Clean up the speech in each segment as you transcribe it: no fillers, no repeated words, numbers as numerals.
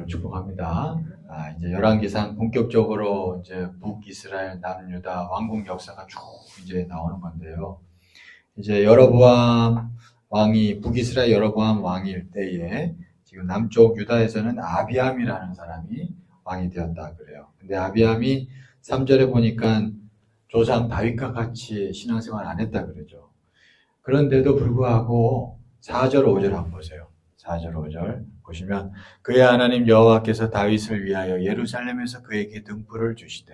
축복합니다. 이제 열왕기상 본격적으로 이제 북이스라엘 남유다 왕국 역사가 쭉 이제 나오는 건데요. 이제 여로보암 왕이 북이스라엘 여로보암 왕일 때에 지금 남쪽 유다에서는 아비암이라는 사람이 왕이 되었다 그래요. 근데 아비암이 3절에 보니까 조상 다윗과 같이 신앙생활 안 했다 그러죠. 그런데도 불구하고 4절 5절 한번 보세요. 4절 5절 보시면 그의 하나님 여호와께서 다윗을 위하여 예루살렘에서 그에게 등불을 주시되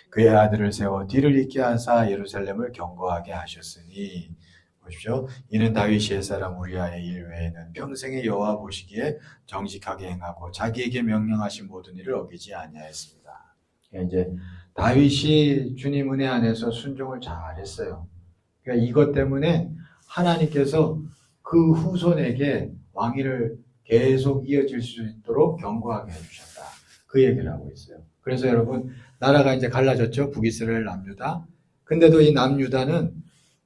그의 아들을 세워 뒤를 잇게 하사 예루살렘을 견고하게 하셨으니 보십시오. 이는 다윗이 옛사람 우리아의 일 외에는 평생에 여호와 보시기에 정직하게 행하고 자기에게 명령하신 모든 일을 어기지 아니하였습니다. 이제 다윗이 주님 은혜 안에서 순종을 잘했어요. 그러니까 이것 때문에 하나님께서 그 후손에게 왕위를 계속 이어질 수 있도록 견고하게 해주셨다. 그 얘기를 하고 있어요. 그래서 여러분 나라가 이제 갈라졌죠. 북이스라엘 남유다. 근데도 이 남유다는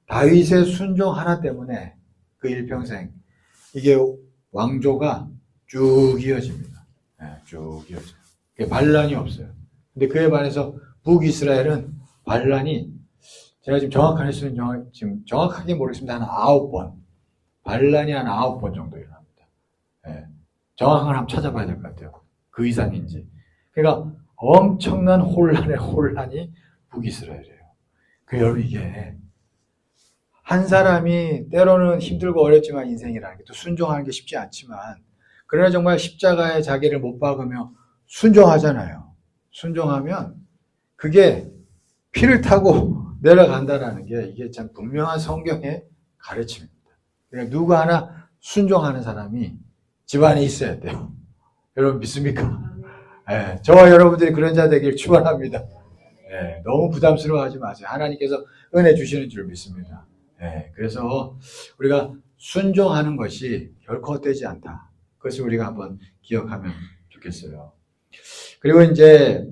다윗의 순종 하나 때문에 그 일평생 이게 왕조가 쭉 이어집니다. 쭉 이어져요. 반란이 없어요. 근데 그에 반해서 북이스라엘은 반란이 제가 지금 정확한 횟수는 지금 정확하게 모르겠습니다. 한 9번. 반란이 한 9번 정도 일어납니다. 정확한 걸 한번 찾아봐야 될 것 같아요. 그 이상인지. 그러니까 엄청난 혼란이 북이스라엘이에요. 여러분 이게 한 사람이 때로는 힘들고 어렵지만 인생이라는 게 또 순종하는 게 쉽지 않지만 그러나 정말 십자가에 자기를 못 박으며 순종하잖아요. 순종하면 그게 피를 타고 내려간다라는 게 이게 참 분명한 성경의 가르침입니다. 그러니까 누구 하나 순종하는 사람이 집안에 있어야 돼요. 여러분 믿습니까? 저와 여러분들이 그런 자 되길 축원합니다. 너무 부담스러워하지 마세요. 하나님께서 은혜 주시는 줄 믿습니다. 그래서 우리가 순종하는 것이 결코 헛되지 않다. 그것을 우리가 한번 기억하면 좋겠어요. 그리고 이제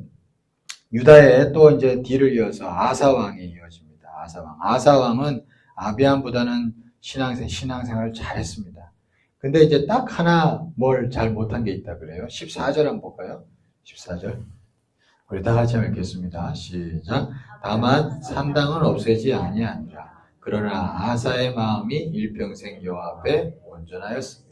유다에 또 이제 뒤를 이어서 아사왕이 이어집니다. 아사왕은 아비암보다는 신앙생활을 잘했습니다. 근데 이제 딱 하나 뭘 잘 못한 게 있다 그래요. 14절 한번 볼까요? 14절. 우리 다 같이 한번 읽겠습니다. 시작. 다만 산당은 없애지 아니하니라. 그러나 아사의 마음이 일평생 여호와 앞에 온전하였으며.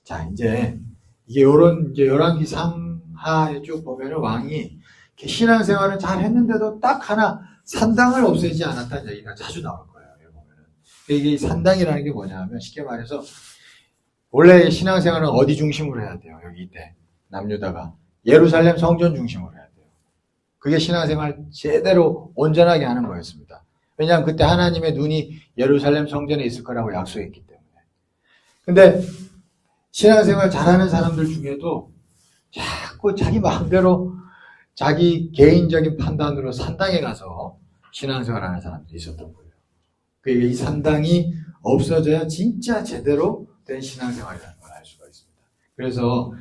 자, 이제 이게 요런 이제 열왕기상하에 쭉 보면은 왕이 신앙생활을 잘 했는데도 딱 하나 산당을 없애지 않았다는 얘기가 자주 나올 거예요. 보면은. 이게 산당이라는 게 뭐냐면 쉽게 말해서 원래 신앙생활은 어디 중심으로 해야 돼요? 여기 이때 남유다가 예루살렘 성전 중심으로 해야 돼요. 그게 신앙생활 제대로 온전하게 하는 거였습니다. 왜냐하면 그때 하나님의 눈이 예루살렘 성전에 있을 거라고 약속했기 때문에. 근데 신앙생활 잘하는 사람들 중에도 자꾸 자기 마음대로 자기 개인적인 판단으로 산당에 가서 신앙생활하는 사람들이 있었던 거예요. 이 산당이 없어져야 진짜 제대로 된 신앙생활이라는 걸 알 수가 있습니다. 그래서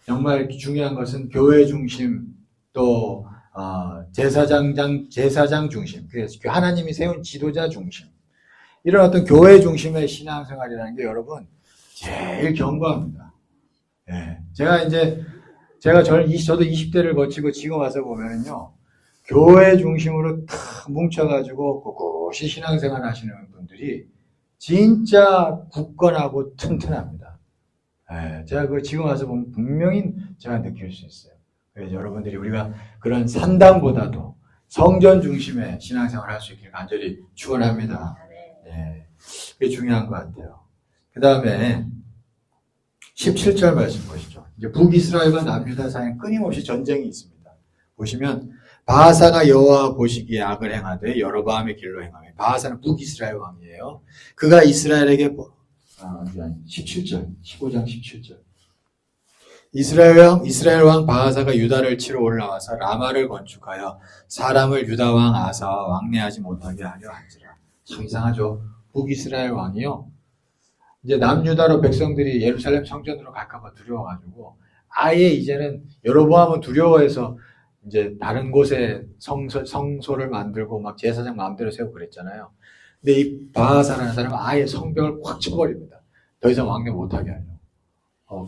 정말 중요한 것은 교회 중심 또 제사장 중심, 그래서 하나님이 세운 지도자 중심 이런 어떤 교회 중심의 신앙생활이라는 게 여러분 제일 견고합니다. 저도 20대를 거치고 지금 와서 보면은요, 교회 중심으로 탁 뭉쳐가지고 꿋꿋이 신앙생활 하시는 분들이 진짜 굳건하고 튼튼합니다. 제가 지금 와서 보면 분명히 제가 느낄 수 있어요. 그래서 여러분들이 우리가 그런 산당보다도 성전 중심의 신앙생활을 할 수 있길 간절히 축원합니다. 그게 중요한 것 같아요. 그 다음에 17절 말씀 보시죠. 이제 북이스라엘과 남유다 사이에 끊임없이 전쟁이 있습니다. 보시면 바하사가 여호와 보시기에 악을 행하되 여로보암의 길로 행하며. 바하사는 북이스라엘 왕이에요. 그가 이스라엘에게 17절 15장 17절 이스라엘 왕 바하사가 유다를 치러 올라와서 라마를 건축하여 사람을 유다 왕 아사와 왕래하지 못하게 하려 한지라. 참 이상하죠. 북이스라엘 왕이요, 이제 남유다로 백성들이 예루살렘 성전으로 갈까봐 두려워가지고 아예 이제는 여로보암은 두려워해서 이제 다른 곳에 성소를 만들고 막 제사장 마음대로 세우고 그랬잖아요. 근데 이 바하사라는 사람은 아예 성벽을 꽉 쳐버립니다. 더 이상 왕래 못하게 하려고.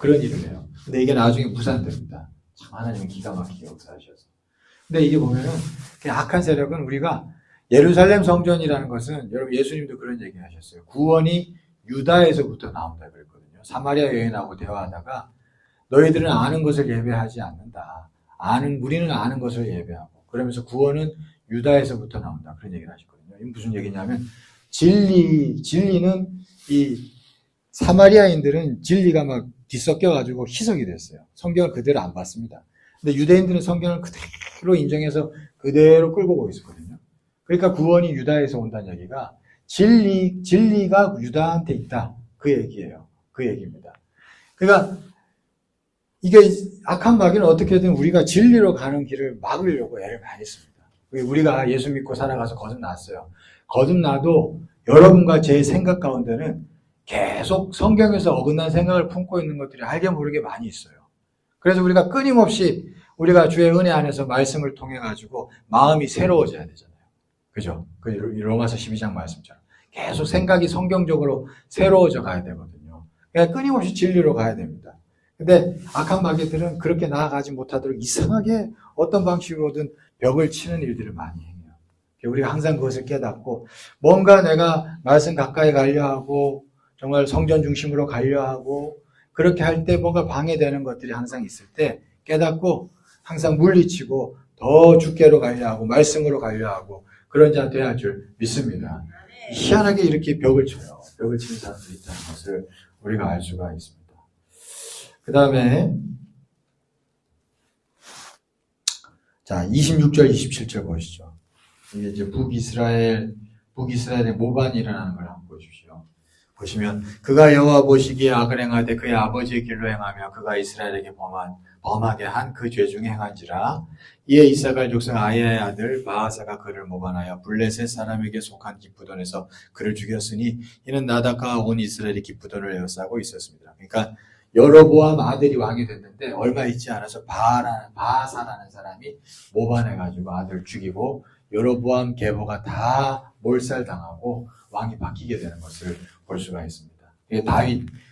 그런 일을 해요. 근데 이게 나중에 무산됩니다. 참 하나님은 기가 막히게 역사하셔서. 근데 이게 보면은 그 악한 세력은 우리가 예루살렘 성전이라는 것은 여러분 예수님도 그런 얘기 하셨어요. 구원이 유다에서부터 나온다 그랬거든요. 사마리아 여인하고 대화하다가 너희들은 아는 것을 예배하지 않는다. 우리는 아는 것을 예배하고 그러면서 구원은 유다에서부터 나온다. 그런 얘기를 하셨거든요. 이게 무슨 얘기냐면 진리는 이 사마리아인들은 진리가 막 뒤섞여가지고 희석이 됐어요. 성경을 그대로 안 봤습니다. 근데 유대인들은 성경을 그대로 인정해서 그대로 끌고 오고 있었거든요. 그러니까 구원이 유다에서 온다는 얘기가 진리가 유다한테 있다. 그 얘기예요. 그 얘기입니다. 그러니까 이게 악한 마귀는 어떻게든 우리가 진리로 가는 길을 막으려고 애를 많이 씁니다. 우리가 예수 믿고 살아가서 거듭났어요. 거듭나도 여러분과 제 생각 가운데는 계속 성경에서 어긋난 생각을 품고 있는 것들이 알게 모르게 많이 있어요. 그래서 우리가 끊임없이 우리가 주의 은혜 안에서 말씀을 통해 가지고 마음이 새로워져야 되잖아요. 그죠? 그 로마서 12장 말씀처럼 계속 생각이 성경적으로 새로워져 가야 되거든요. 그러니까 끊임없이 진리로 가야 됩니다. 근데 악한 마귀들은 그렇게 나아가지 못하도록 이상하게 어떤 방식으로든 벽을 치는 일들을 많이 해요. 우리가 항상 그것을 깨닫고 뭔가 내가 말씀 가까이 가려 하고 정말 성전 중심으로 가려 하고 그렇게 할 때 뭔가 방해되는 것들이 항상 있을 때 깨닫고 항상 물리치고 더 주께로 가려 하고 말씀으로 가려 하고 그런 자 돼야 할 줄 믿습니다. 희한하게 이렇게 벽을 쳐요. 벽을 치는 사람들이 있다는 것을 우리가 알 수가 있습니다. 그 다음에 자 26절 27절 보시죠. 이게 이제 북이스라엘의 모반이 일어나는 걸 한번 보십시오. 보시면 그가 여호와 보시기에 악을 행하되 그의 아버지의 길로 행하며 그가 이스라엘에게 범하게 한 그 죄 중에 행한지라. 이에 이사갈 족속 아야의 아들 바하사가 그를 모반하여 블레셋 사람에게 속한 기프돈에서 그를 죽였으니 이는 나답과 온 이스라엘이 기프돈을 에워싸고 있었습니다. 그러니까 여로보암 아들이 왕이 됐는데 얼마 있지 않아서 바하사라는 사람이 모반해가지고 아들을 죽이고 여로보암 계보가 다 몰살당하고 왕이 바뀌게 되는 것을 볼 수가 있습니다. 이게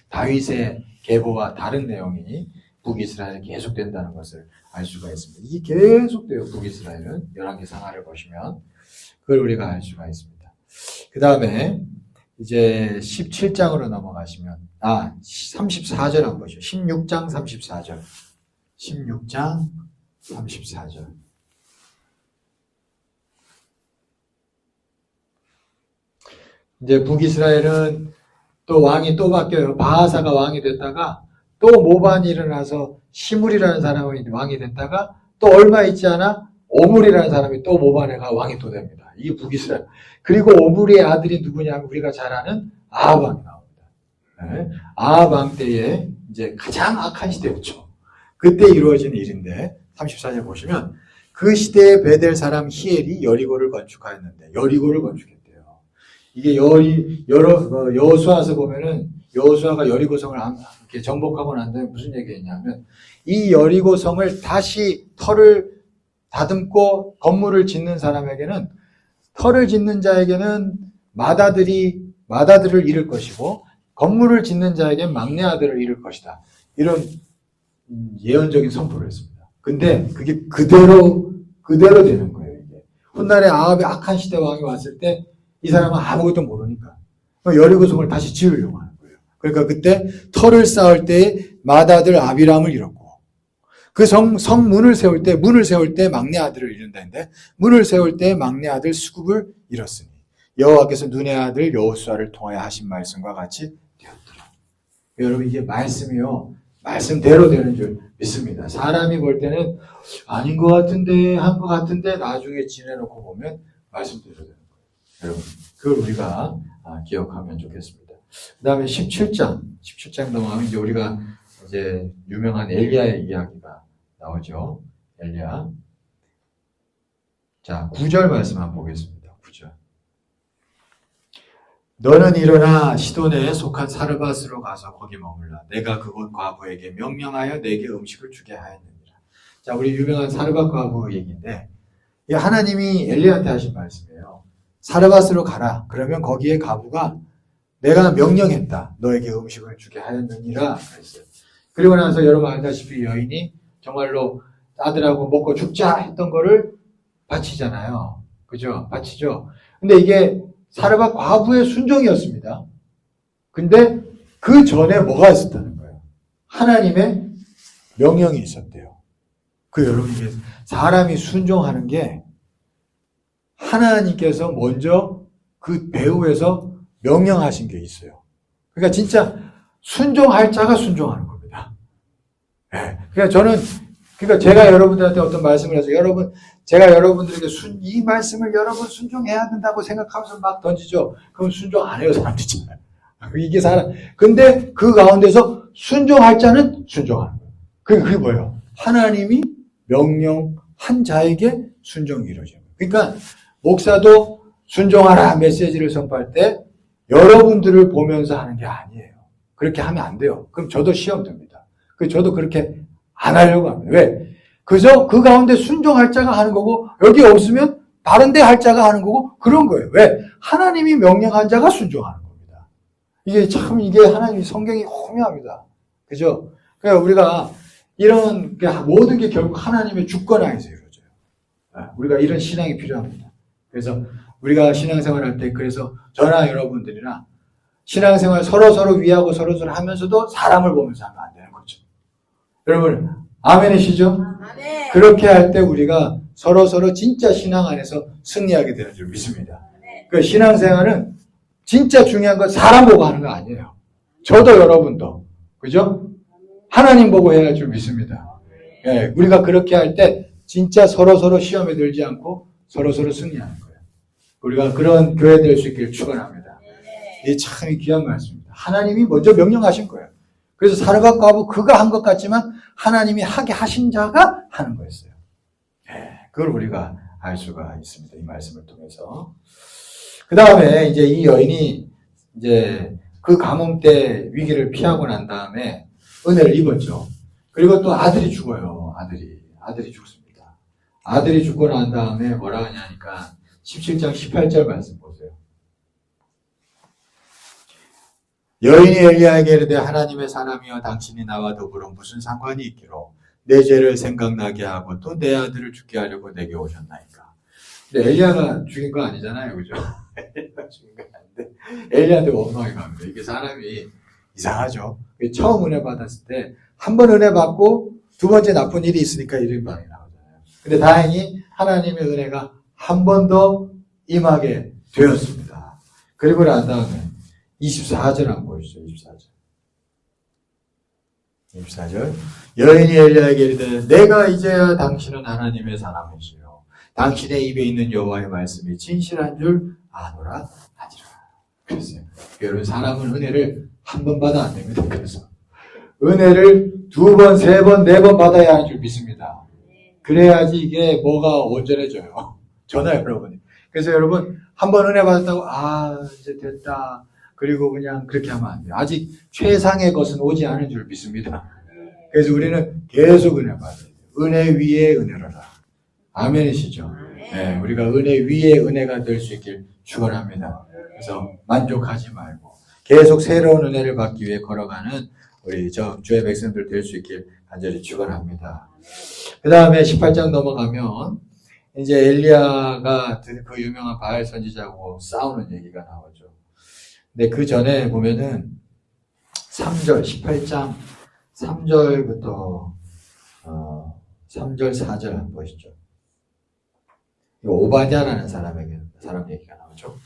다윗의 계보와 다른 내용이 북이스라엘에 계속된다는 것을 알 수가 있습니다. 이게 계속돼요. 북이스라엘은 열왕기 상하를 보시면 그걸 우리가 알 수가 있습니다. 그 다음에 이제 17장으로 넘어가시면 34절 한번 보시죠. 16장 34절 16장 34절 이제 북이스라엘은 또 왕이 또 바뀌어요. 바하사가 왕이 됐다가 또 모반이 일어나서 시물이라는 사람이 왕이 됐다가 또 얼마 있지 않아 오물이라는 사람이 또 모반에가 왕이 또 됩니다. 이게 북이스라엘. 그리고 오물의 아들이 누구냐면 우리가 잘 아는 아합 왕이 나옵니다. 네. 아합 왕 때에 이제 가장 악한 시대였죠. 그때 이루어진 일인데 34절 보시면 그 시대에 베델 사람 히엘이 여리고를 건축하였는데 여리고를 건축했대요. 이게 여호수아서 보면은 여호수아가 여리고성을 이렇게 정복하고 난 다음에 무슨 얘기했냐면 이 여리고성을 다시 터를 다듬고 건물을 짓는 사람에게는 터를 짓는 자에게는 맏아들을 잃을 것이고 건물을 짓는 자에게는 막내 아들을 잃을 것이다. 이런 예언적인 선포를 했습니다. 근데 그게 그대로 되는 거예요. 이게. 훗날에 아합의 악한 시대 왕이 왔을 때 이 사람은 아무것도 모르니까 여리고성을 다시 지으려고 하는 거예요. 그러니까 그때 터를 쌓을 때에 맏아들 아비람을 잃었고 그 성문을 세울 때 막내 아들을 잃는다는데 문을 세울 때 막내 아들 수굽을 잃었으니 여호와께서 눈의 아들 여호수아를 통하여 하신 말씀과 같이 되었더라. 여러분 이게 말씀이요. 말씀대로 되는 줄 믿습니다. 사람이 볼 때는 아닌 것 같은데 한 것 같은데 나중에 지내놓고 보면 말씀대로 되는 거예요. 여러분 그걸 우리가 기억하면 좋겠습니다. 그 다음에 17장 넘어가면 이제 우리가 이제 유명한 엘리야의 이야기가 나오죠. 엘리야. 자, 9절 말씀 한번 보겠습니다. 9절. 너는 일어나 시돈에 속한 사르밧으로 가서 거기 머물라. 내가 그곳 과부에게 명령하여 내게 음식을 주게 하였느니라. 자, 우리 유명한 사르밧 과부 얘기인데 하나님이 엘리야한테 하신 말씀이에요. 사르밧으로 가라. 그러면 거기에 과부가 내가 명령했다. 너에게 음식을 주게 하였느니라. 그랬어요. 그리고 나서 여러분 알다시피 여인이 정말로 아들하고 먹고 죽자 했던 거를 바치잖아요. 그죠? 바치죠. 근데 이게 사르밧 과부의 순종이었습니다. 근데 그 전에 뭐가 있었다는 거예요? 하나님의 명령이 있었대요. 그 여러분, 이게 사람이 순종하는 게 하나님께서 먼저 그 배후에서 명령하신 게 있어요. 그러니까 진짜 순종할 자가 순종하는 겁니다. 네. 그러니까 제가 여러분들한테 어떤 말씀을 해서 제가 여러분들에게 이 말씀을 여러분 순종해야 된다고 생각하면서 막 던지죠. 그럼 순종 안 해요, 사람들이잖아요. 이게 근데 그 가운데서 순종할 자는 순종하는 거예요. 그게 뭐예요? 하나님이 명령한 자에게 순종이 이루어져요. 그러니까 목사도 순종하라 메시지를 선포할 때 여러분들을 보면서 하는 게 아니에요. 그렇게 하면 안 돼요. 그럼 저도 시험 듭니다. 저도 그렇게 안 하려고 합니다. 왜? 그저 그 가운데 순종할 자가 하는 거고 여기 없으면 다른 데 할 자가 하는 거고 그런 거예요. 왜? 하나님이 명령한 자가 순종하는 겁니다. 이게 하나님 성경이 호미합니다. 그죠? 그러니까 우리가 이런 모든 게 결국 하나님의 주권하에서 이루어져요. 우리가 이런 신앙이 필요합니다. 그래서 우리가 신앙생활할 때 그래서 저나 여러분들이나 신앙생활 서로 위하고 서로 하면서도 사람을 보면서 하면 안 되는 거죠. 여러분 아멘이시죠? 아멘. 그렇게 할 때 우리가 서로 진짜 신앙 안에서 승리하게 되는 줄 믿습니다. 그 신앙생활은 진짜 중요한 건 사람 보고 하는 거 아니에요. 저도 여러분도 그죠? 하나님 보고 해야 할 줄 믿습니다. 예, 우리가 그렇게 할 때 진짜 서로 시험에 들지 않고 서로 승리하는 거예요. 우리가 그런 교회 될 수 있기를 축원합니다. 이게 참 귀한 말씀입니다. 하나님이 먼저 명령하신 거예요. 그래서 사르밧 과부 그가 한 것 같지만 하나님이 하게 하신 자가 하는 거였어요. 예, 그걸 우리가 알 수가 있습니다. 이 말씀을 통해서. 그 다음에 이제 이 여인이 이제 그 가뭄 때 위기를 피하고 난 다음에 은혜를 입었죠. 그리고 또 아들이 죽어요. 아들이 죽습니다. 아들이 죽고 난 다음에 뭐라 하냐니까 17장 18절 말씀 보세요. 여인이 엘리야에게 이르되 하나님의 사람이여 당신이 나와 더불어 무슨 상관이 있기로 내 죄를 생각나게 하고 또 내 아들을 죽게 하려고 내게 오셨나이까. 근데 엘리야가 죽인 거 아니잖아요. 그죠? 엘리야가 죽인 거 아닌데 엘리야한테 원망이 갑니다. 이게 사람이 이상하죠. 처음 은혜 받았을 때 한 번 은혜 받고 두 번째 나쁜 일이 있으니까 이런 반응이 나오잖아요. 근데 다행히 하나님의 은혜가 한 번 더 임하게 되었습니다. 그리고 난 다음에 24절 한번 보시죠. 24절. 여인이 엘리야에게 이르되 내가 이제야 당신은 하나님의 사람이시요 당신의 입에 있는 여호와의 말씀이 진실한 줄 아노라 하니라. 그랬어요. 여러분 사람은 은혜를 한 번 받아 안 됩니다. 그래서 은혜를 두 번, 세 번, 네 번 받아야 하는 줄 믿습니다. 그래야지 이게 뭐가 온전해져요. 저나 여러분이. 그래서 여러분 한 번 은혜 받았다고 이제 됐다. 그리고 그냥 그렇게 하면 안 돼요. 아직 최상의 것은 오지 않은 줄 믿습니다. 그래서 우리는 계속 은혜 받아야 돼요. 은혜 위에 은혜로라. 아멘이시죠? 네, 우리가 은혜 위에 은혜가 될 수 있길 축원합니다. 그래서 만족하지 말고 계속 새로운 은혜를 받기 위해 걸어가는 우리 주의 백성들 될 수 있길 간절히 축원합니다. 그 다음에 18장 넘어가면 이제 엘리야가 그 유명한 바알 선지자하고 싸우는 얘기가 나오죠. 근데 그 전에 보면은 3절, 18장 3절부터 3절, 4절 한번 보시죠. 오바댜라는 사람 얘기가 나오죠.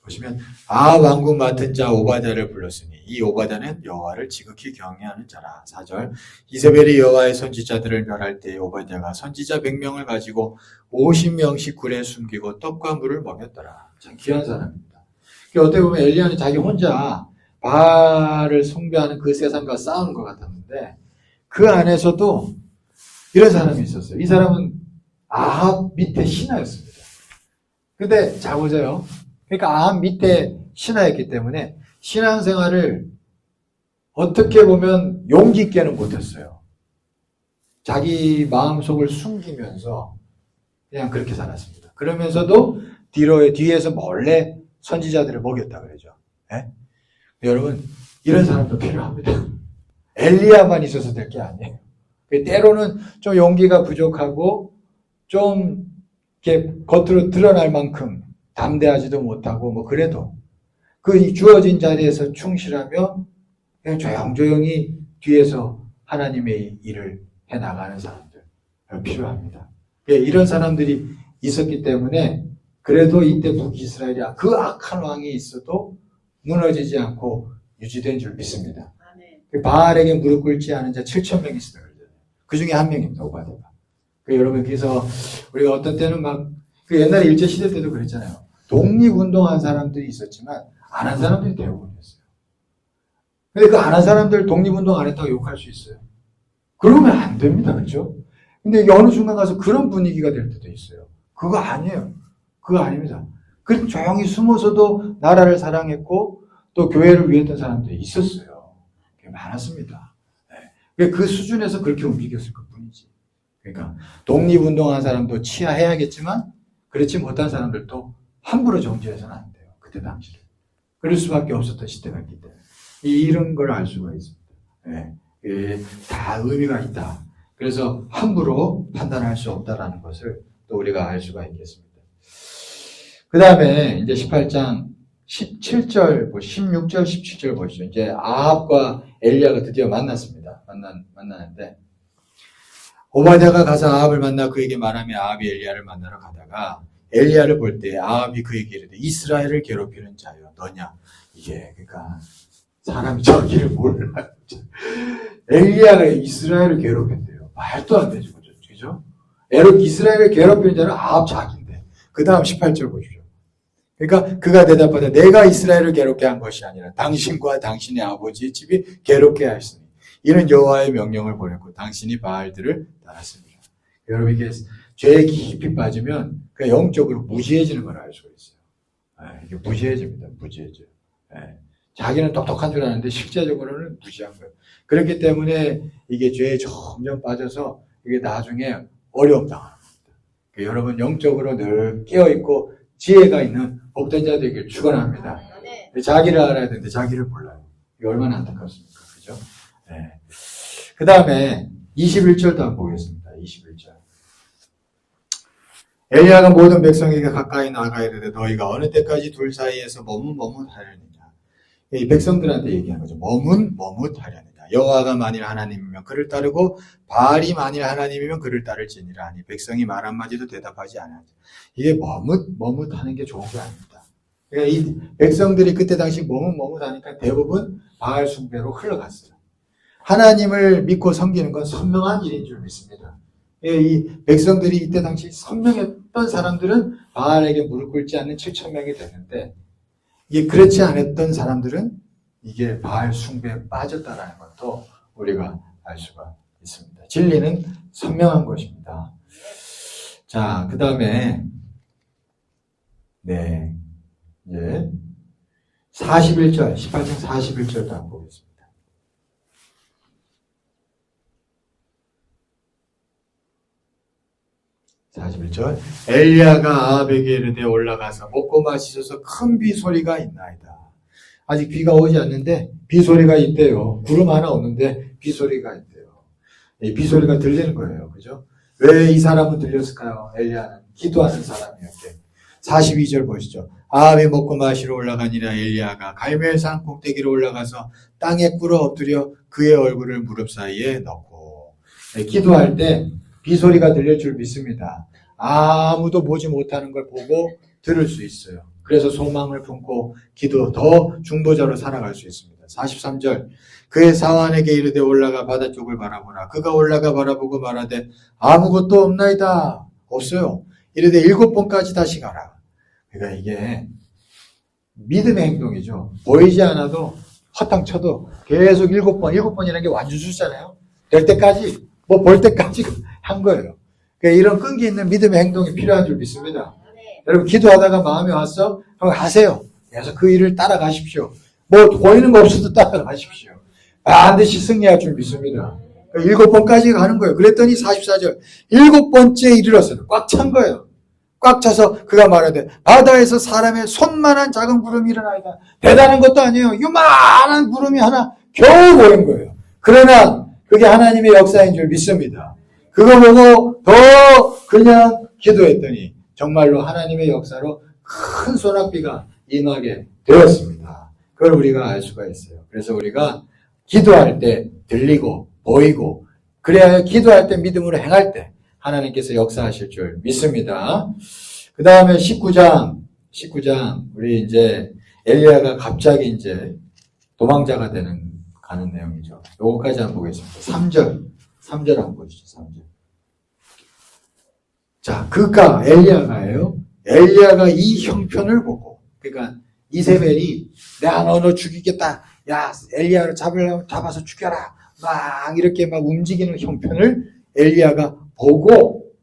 보시면 왕국 맡은 자 오바댜를 불렀으니 이 오바댜는 여호와를 지극히 경외하는 자라. 4절. 이세벨이 여호와의 선지자들을 멸할 때 오바댜가 선지자 100명을 가지고 50명씩 굴에 숨기고 떡과 물을 먹였더라. 참 귀한 사람입니다. 어떻게 보면 엘리야는 자기 혼자 바알을 숭배하는 그 세상과 싸우는 것 같았는데 그 안에서도 이런 사람이 있었어요. 이 사람은 아합 밑에 신하였습니다. 근데 잘 보세요. 그러니까 아합 밑에 신하였기 때문에 신앙생활을 어떻게 보면 용기 있게는 못했어요. 자기 마음속을 숨기면서 그냥 그렇게 살았습니다. 그러면서도 뒤에서 몰래 선지자들을 먹였다 그러죠. 네? 여러분 이런 사람도 필요합니다. 엘리야만 있어서 될 게 아니에요. 때로는 좀 용기가 부족하고 좀 이렇게 겉으로 드러날 만큼 담대하지도 못하고 뭐 그래도 그 주어진 자리에서 충실하며 그냥 조용조용히 뒤에서 하나님의 일을 해나가는 사람들 필요합니다. 이런 사람들이 있었기 때문에 그래도 이때 북이스라엘이 그 악한 왕이 있어도 무너지지 않고 유지된 줄 믿습니다. 바알에게 무릎 꿇지 않은 자 7,000명이 있어요. 그 중에 한 명입니다. 오바댜가. 여러분 그래서 우리가 어떤 때는 막 옛날에 일제시대 때도 그랬잖아요. 독립운동한 사람들이 있었지만 안 한 사람들이 대부분이었어요. 근데 그 안 한 사람들 독립운동 안 했다고 욕할 수 있어요. 그러면 안 됩니다. 그렇죠? 근데 이게 어느 순간 가서 그런 분위기가 될 때도 있어요. 그거 아니에요. 그거 아닙니다. 그 조용히 숨어서도 나라를 사랑했고 또 교회를 위했던 사람들이 있었어요. 많았습니다. 네. 그 수준에서 그렇게 움직였을 것 뿐이지. 그러니까 독립운동한 사람도 치하해야겠지만 그렇지 못한 사람들도 함부로 정지해서는 안 돼요. 그때 당시를. 그럴 수밖에 없었던 시대가 있기 때문에 이런 걸 알 수가 있습니다. 네. 다 의미가 있다. 그래서 함부로 판단할 수 없다라는 것을 또 우리가 알 수가 있겠습니다. 그 다음에 이제 18장 17절, 16절, 17절 보시죠. 이제 아합과 엘리야가 드디어 만났습니다. 만나는데 오바댜가 가서 아합을 만나 그에게 말하며 아합이 엘리야를 만나러 가다가 엘리야를 볼 때 아합이 그에게 이르되 이스라엘을 괴롭히는 자여 너냐. 이게 그러니까 사람이 저기를 몰라요. 엘리야가 이스라엘을 괴롭힌대요. 말도 안 되죠. 그죠? 이스라엘을 괴롭히는 자는 아합 자기인데. 그 다음 18절 보십시오. 그러니까 그가 대답하되 내가 이스라엘을 괴롭게 한 것이 아니라 당신과 당신의 아버지의 집이 괴롭게 하였으니 이는 여호와의 명령을 보냈고 당신이 바알들을 따랐습니다. 여러분 이게 죄에 깊이 빠지면 그 영적으로 무지해지는 걸 알 수가 있어요. 이게 무지해집니다. 무지해져요. 자기는 똑똑한 줄 아는데 실제적으로는 무지한 거예요. 그렇기 때문에 이게 죄에 점점 빠져서 이게 나중에 어려움 당하는 겁니다. 여러분 영적으로 늘 깨어있고 지혜가 있는 복된 자 되길 축원합니다. 자기를 알아야 되는데 자기를 몰라요. 이게 얼마나 안타깝습니까? 그죠? 네. 그 다음에 21절도 한번 보겠습니다. 21절. 엘리야가 모든 백성에게 가까이 나아가 이르되 너희가 어느 때까지 둘 사이에서 머뭇하려느냐. 이 백성들한테 얘기한 거죠. 머뭇하려느냐. 여호와가 만일 하나님이면 그를 따르고 바알이 만일 하나님이면 그를 따를지니라 하니 백성이 말 한마디도 대답하지 않았죠. 이게 머뭇하는 게 좋은 게 아닙니다. 그러니까 이 백성들이 그때 당시 머뭇하니까 대부분 바알 숭배로 흘러갔어요. 하나님을 믿고 섬기는 건 선명한 일인 줄 믿습니다. 이 백성들이 이때 당시 선명했던 사람들은 바알에게 무릎 꿇지 않는 7,000명이 됐는데 이게 그렇지 않았던 사람들은 이게 바알 숭배에 빠졌다라는 것도 우리가 알 수가 있습니다. 진리는 선명한 것입니다. 자, 그 다음에 네, 이제 41절, 18장 41절도 한번 보겠습니다. 41절. 엘리야가 아합에게 이르되 올라가서 먹고 마시소서 큰 비소리가 있나이다. 아직 비가 오지 않는데 비소리가 있대요. 구름 하나 없는데 비소리가 있대요. 이 비소리가 들리는 거예요. 그죠? 왜 이 사람은 들렸을까요? 엘리야는 기도하는 사람이었대. 42절 보시죠. 아합이 먹고 마시러 올라가니라 엘리야가 갈멜산 꼭대기로 올라가서 땅에 꿇어 엎드려 그의 얼굴을 무릎 사이에 넣고. 기도할 때 비소리가 들릴 줄 믿습니다. 아무도 보지 못하는 걸 보고 들을 수 있어요. 그래서 소망을 품고 기도 더 중보자로 살아갈 수 있습니다. 43절. 그의 사환에게 이르되 올라가 바다 쪽을 바라보라. 그가 올라가 바라보고 말하되 아무것도 없나이다. 없어요. 이르되 7번까지 다시 가라. 그러니까 이게 믿음의 행동이죠. 보이지 않아도 허탕 쳐도 계속 7번, 7번이라는 게 완전 숫자잖아요. 될 때까지, 볼 때까지 한 거예요. 그러니까 이런 끈기 있는 믿음의 행동이 필요한 줄 믿습니다. 여러분 기도하다가 마음이 왔어? 그럼 하세요. 그래서 그 일을 따라가십시오. 보이는 거 없어도 따라가십시오. 반드시 승리할 줄 믿습니다. 그러니까 7번까지 가는 거예요. 그랬더니 44절 7번째 이르렀어요. 꽉 찬 거예요. 꽉 차서 그가 말하되 바다에서 사람의 손만한 작은 구름이 일어나이다. 대단한 것도 아니에요. 요만한 구름이 하나 겨우 보인 거예요. 그러나 그게 하나님의 역사인 줄 믿습니다. 그거 보고 더 그냥 기도했더니 정말로 하나님의 역사로 큰 소낙비가 임하게 되었습니다. 그걸 우리가 알 수가 있어요. 그래서 우리가 기도할 때 들리고 보이고 그래야 기도할 때 믿음으로 행할 때 하나님께서 역사하실 줄 믿습니다. 그 다음에 19장 우리 이제 엘리야가 갑자기 이제 도망자가 가는 내용이죠. 요거까지 한번 보겠습니다. 3절 한번 보시죠. 3절. 자, 그가 엘리야가 이 형편을 보고, 그러니까 이세벨이 내가 너 죽이겠다. 야, 엘리야를 잡아서 죽여라. 막 이렇게 막 움직이는 형편을 엘리야가 보고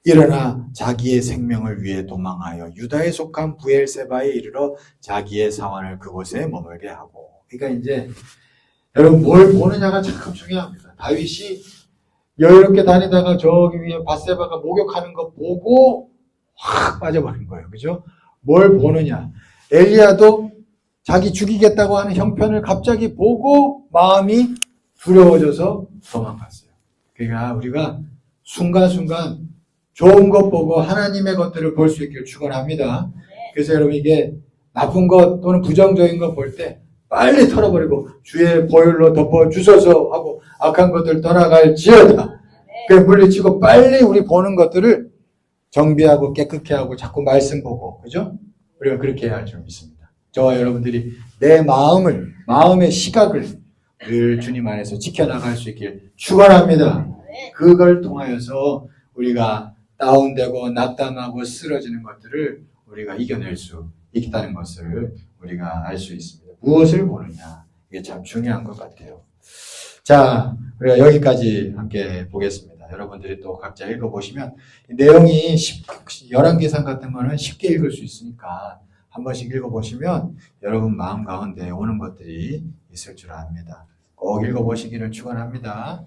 일어나 자기의 생명을 위해 도망하여 유다에 속한 부엘세바에 이르러 자기의 사환을 그곳에 머물게 하고. 그러니까 이제 여러분 뭘 보느냐가 참 중요합니다. 다윗이 여유롭게 다니다가 저기 위에 밧세바가 목욕하는 거 보고 확 빠져버린 거예요. 그죠? 뭘 보느냐. 엘리야도 자기 죽이겠다고 하는 형편을 갑자기 보고 마음이 두려워져서 도망갔어요. 그러니까 우리가 순간순간 좋은 것 보고 하나님의 것들을 볼 수 있기를 축원합니다. 그래서 여러분 이게 나쁜 것 또는 부정적인 것 볼 때 빨리 털어버리고 주의 보혈로 덮어주소서 하고 악한 것들 떠나갈지어다. 그래 물리치고 빨리 우리 보는 것들을 정비하고 깨끗게 하고 자꾸 말씀 보고, 그죠? 우리가 그렇게 해야 할 줄 믿습니다. 저와 여러분들이 내 마음의 시각을 늘 주님 안에서 지켜나갈 수 있길 축원합니다. 그걸 통하여서 우리가 다운되고 낙담하고 쓰러지는 것들을 우리가 이겨낼 수 있다는 것을 우리가 알 수 있습니다. 무엇을 보느냐. 이게 참 중요한 것 같아요. 자, 우리가 여기까지 함께 보겠습니다. 여러분들이 또 각자 읽어보시면 내용이 열왕기상 같은 거는 쉽게 읽을 수 있으니까 한 번씩 읽어보시면 여러분 마음 가운데 오는 것들이 있을 줄 압니다. 꼭 읽어보시기를 축원합니다.